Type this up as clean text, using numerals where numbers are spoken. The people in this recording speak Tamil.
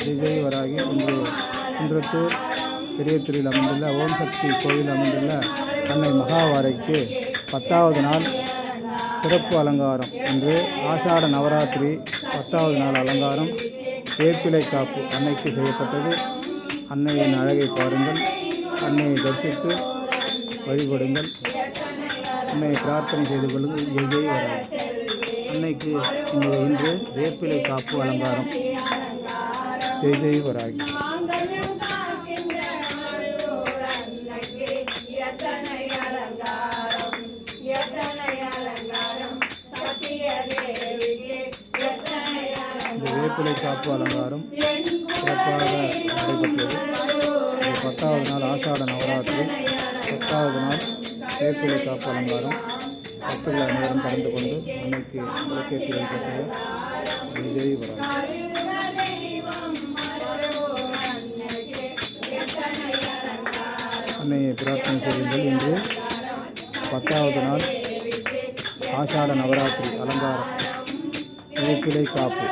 விஜய் வராகி இன்று குன்றத்தூர் பெரிய தெருவில் அமைந்துள்ள ஓம் சக்தி கோவில் அமைந்துள்ள அன்னை மகாவாரைக்கு 10வது நாள் சிறப்பு அலங்காரம். இன்று ஆஷாட நவராத்திரி 10வது நாள் அலங்காரம். வேப்பிலை காப்பு அன்னைக்கு செய்யப்பட்டது. அன்னையின் அழகை பாருங்கள், அன்னையை தரிசித்து வழிபடுங்கள், அன்னையை பிரார்த்தனை செய்து கொள்ளுங்கள். விஜய் வராகி அன்னைக்கு இன்று வேப்பிலை காப்பு அலங்காரம். விஜய் வராகி இந்த வேப்பிலை காப்பு அலங்காரம் சிறப்பாக நடைபெற்றது. 10வது நாள் ஆஷாட நவராத்திரி 10வது நாள் வேப்பிலை காப்பு அலங்காரம். பக்தர்கள் அனைவரும் கலந்து கொண்டு அன்னைக்கு விளக்கேற்றி வைக்கப்பட்டது. விஜய் வராகி அன்னையை பிரார்த்தனை செய்யுங்கள். இன்று 10வது நாள் ஆஷாட நவராத்திரி அலங்காரம் வேப்பிலை காப்பு.